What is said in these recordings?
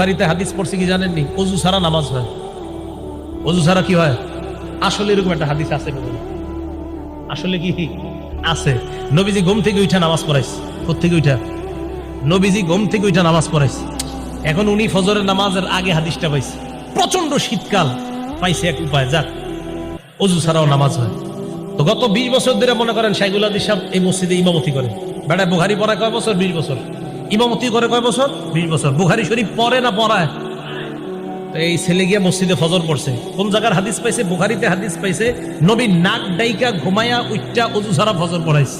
বুখারীতে হাদিস পড়ছে কি জানেননি? ওযু ছাড়া নামাজ হয়। ওযু ছাড়া কি হয়? আসলে এরকম একটা হাদিস আছে, আসলে কি আছে? নবীজি ঘুম থেকে উঠে নামাজ পড়াইছে। কোত্থেকে উঠা? নবীজি ঘুম থেকে উঠে নামাজ পড়াইছে। এখন উনি ফজরের নামাজের আগে হাদিসটা পাইছে। প্রচন্ড শীতকাল, পাইছে এক উপায়, যাক ওযু ছাড়াও নামাজ হয়। তো গত 20 বছর ধরে মনে করেন শাইখুল হাদিস সাহেব এই মসজিদে ইমামতি করে। বেটা বুখারী পড়ায় কয় বছর? 20 বছর। ইমামতি করে কয় বছর? 20 বছর। বুখারী শরীফ পড়ে না পড়ায়? তো এই ছেলে গিয়ে মসজিদে ফজর পড়ছে। কোন জায়গার হাদিস পাইছে? বুখারীতে হাদিস পাইছে নবী নাক ডাইকা ঘুমায়া উইটা ওযু ছাড়া ফজর পড়াইছে।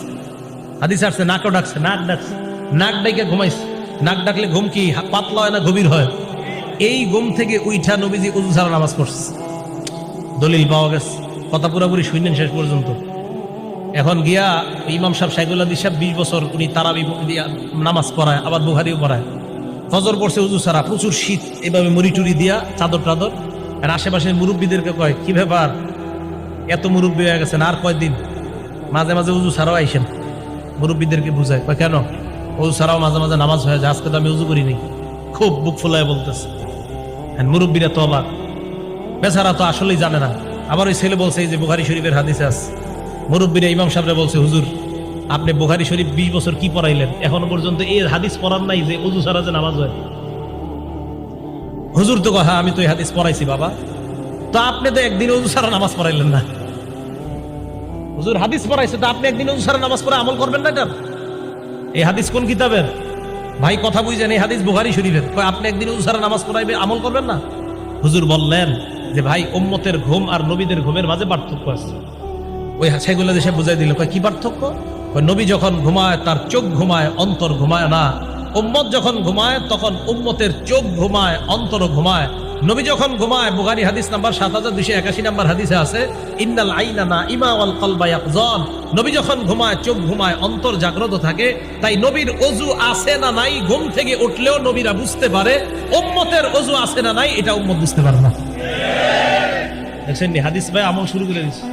হাদিস আসছে, নাকও ডাকছে, নাক ডাকছে, নাক ডাইকা ঘুমাইছে। নাক ডাকলে ঘুম কি পাতলা হয় না গভীর হয়? এই ঘুম থেকে উইঠা নবীজি ওযু ছাড়া নামাজ পড়ছে। দলিল পাওয়া গেছে। কথা পুরোপুরি শুনলেন শেষ পর্যন্ত। এখন গিয়া ইমাম সাহেব শাইখুল হাদিস সাহেব 20 বছর উনি তারাবি দিয়া নামাজ পড়ায়, আবার বুখারীও পড়ায়। ফজর পড়ছে ওযু ছাড়া, প্রচুর শীত, এভাবে মুড়ি টুরি দিয়া চাদর টাদর। আর আশেপাশের মুরব্বীদেরকে কয়, কি ব্যাপার এত মুরব্বী হয়ে গেছেন, আর কয়দিন মাঝে মাঝে ওযু ছাড়াও আইসেন। মুরব্বীদেরকে বুঝায়, কয় কেন? ওযু ছাড়াও মাঝে মাঝে নামাজ হয়ে যায়, আজকে তো আমি ওযু করিনি। খুব বুক ফুলায় বলতেছে। মুরব্বীরা তো অবাক, বেচারা তো আসলেই জানে না। আবার ওই ছেলে বলছে, এই যে বুখারী শরীফের হাদিসে আছে। মুরব্বীরা ইমাম সাহেবরা বলছে, হুজুর আপনি বুখারী শরীফ 20 বছর কি পড়াইলেন, এখনো পর্যন্ত এই হাদিস পড়ার নাই যে ওযু ছাড়া যে নামাজ হয়। হুজুর তো হ্যাঁ আমি তো এই হাদিস পড়াইছি বাবা। তো আপনি তো একদিন ওযু ছাড়া নামাজ পড়াইলেন না। হুজুর হাদিস পড়াইছে, তো আপনি একদিন ওযু ছাড়া নামাজ পড়ে আমল করবেন না? এটা এই হাদিস কোন কিতাবের? ভাই কথা বুঝেন, এই হাদিস বুখারী শরীফের। কয় আপনি একদিন ওযু ছাড়া নামাজ পড়াইবে, আমল করবেন না? হুজুর বললেন যে ভাই উম্মতের ঘুম আর নবীদের ঘুমের মাঝে পার্থক্য আছে। ওই শাইখুল হাদিস সাহেব বুঝাই দিল, কয় কি পার্থক্য? নবী যখন ঘুমায় তার চোখ ঘুমায়, অন্তর ঘুমায় না। উম্মত যখন ঘুমায় তখন উম্মতের চোখ ঘুমায়, অন্তর ঘুমায়। নবী যখন ঘুমায়, বুখারী হাদিস নাম্বার 7281 নাম্বার হাদিসে আছে, ইন্নাল আইনা নাইমা ওয়াল কলবা ইয়াকযান। নবী যখন ঘুমায় চোখ ঘুমায়, অন্তর জাগ্রত থাকে। তাই নবীর ওযু আছে না নাই ঘুম থেকে উঠলেও নবীরা বুঝতে পারে। উম্মতের ওযু আছে না নাই এটা উম্মত বুঝতে পারে না। দেখছেন হাদিস ভাই আমল শুরু করে দিচ্ছে।